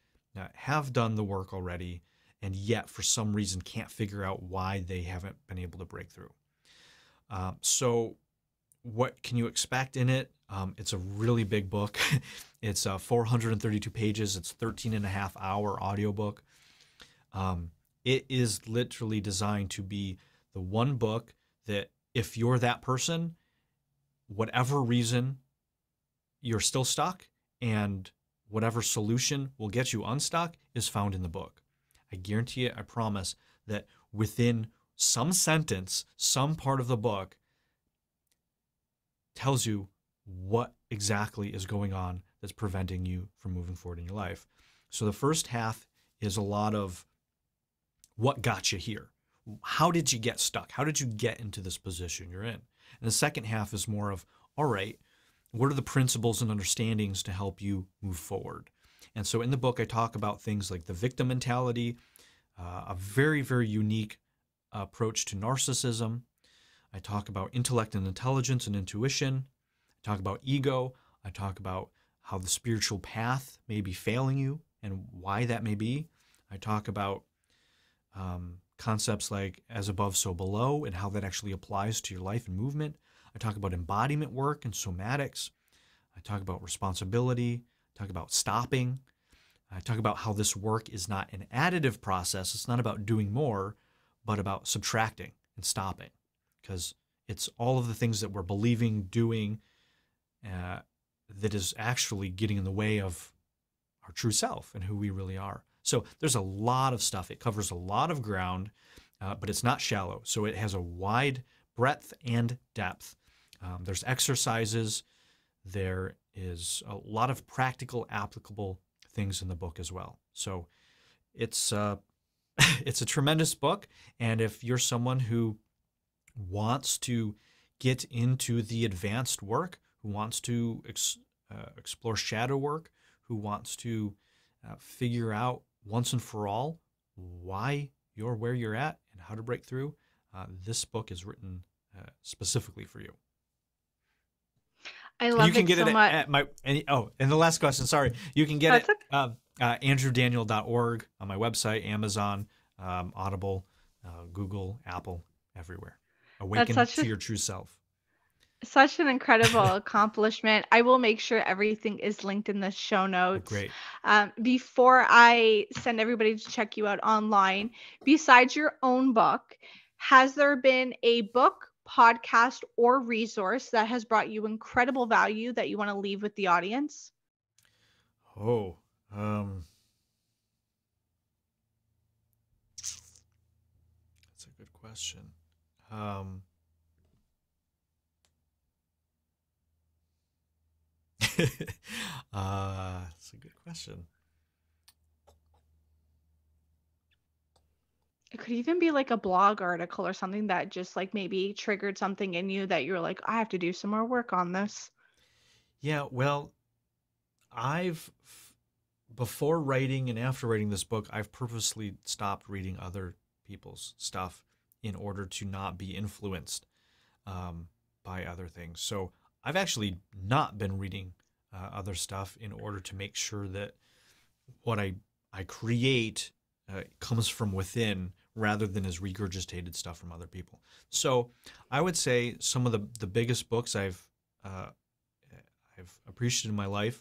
have done the work already and yet for some reason can't figure out why they haven't been able to break through. So what can you expect in it? It's a really big book. It's 432 pages. It's 13 and a half hour audiobook. It is literally designed to be the one book that if you're that person, whatever reason, you're still stuck and whatever solution will get you unstuck is found in the book. I guarantee it, I promise that within some sentence, some part of the book tells you what exactly is going on that's preventing you from moving forward in your life. So the first half is a lot of what got you here. How did you get stuck? How did you get into this position you're in? And the second half is more of, all right, what are the principles and understandings to help you move forward? And so in the book, I talk about things like the victim mentality, a very, very unique approach to narcissism. I talk about intellect and intelligence and intuition. I talk about ego. I talk about how the spiritual path may be failing you and why that may be. I talk about concepts like as above, so below, and how that actually applies to your life and movement. I talk about embodiment work and somatics. I talk about responsibility. I talk about stopping. I talk about how this work is not an additive process. It's not about doing more, but about subtracting and stopping, because it's all of the things that we're believing, doing, that is actually getting in the way of our true self and who we really are. So there's a lot of stuff. It covers a lot of ground, but it's not shallow. So it has a wide breadth and depth. There's exercises. There is a lot of practical, applicable things in the book as well. So it's it's a tremendous book. And if you're someone who wants to get into the advanced work, who wants to explore shadow work, who wants to figure out once and for all why you're where you're at and how to break through, this book is written specifically for you. I love You can it get so it much. at my, and the last question, sorry. You can get That's it andrewdaniel.org on my website, Amazon, Audible, Google, Apple, everywhere. That's Awaken to your true self. such an incredible accomplishment. I will make sure everything is linked in the show Oh, notes. great. Before I send everybody to check you out online, besides your own book, has there been a book, podcast, or resource that has brought you incredible value that you want to leave with the audience? Oh, that's a good question. That's a good question. It could even be like a blog article or something that just like maybe triggered something in you that you're like, I have to do some more work on this. Yeah, well, before writing and after writing this book, I've purposely stopped reading other people's stuff in order to not be influenced by other things. So I've actually not been reading other stuff in order to make sure that what I create comes from within rather than as regurgitated stuff from other people. So I would say some of the biggest books I've appreciated in my life.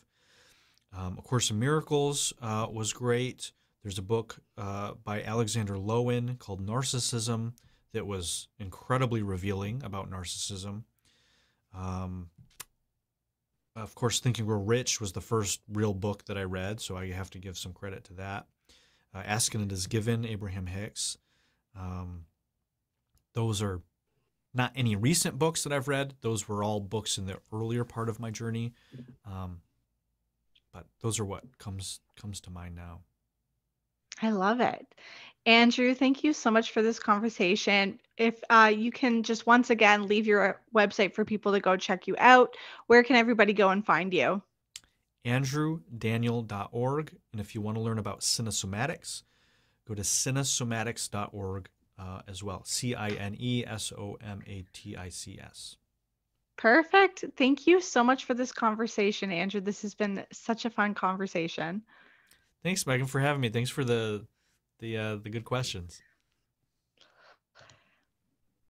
A Course in Miracles was great. There's a book by Alexander Lowen called Narcissism that was incredibly revealing about narcissism. Um, of course, Think and Grow Rich was the first real book that I read, so I have to give some credit to that. Ask and It Is Given, Abraham Hicks. Um, those are not any recent books that I've read. Those were all books in the earlier part of my journey. Um, but those are what comes to mind now. I love it. Andrew, thank you so much for this conversation. If you can just once again leave your website for people to go check you out, where can everybody go and find you? AndrewDaniel.org. And if you want to learn about cinesomatics, go to cinesomatics.org as well. CINESOMATICS. Perfect. Thank you so much for this conversation, Andrew. This has been such a fun conversation. Thanks, Megan, for having me. Thanks for the good questions.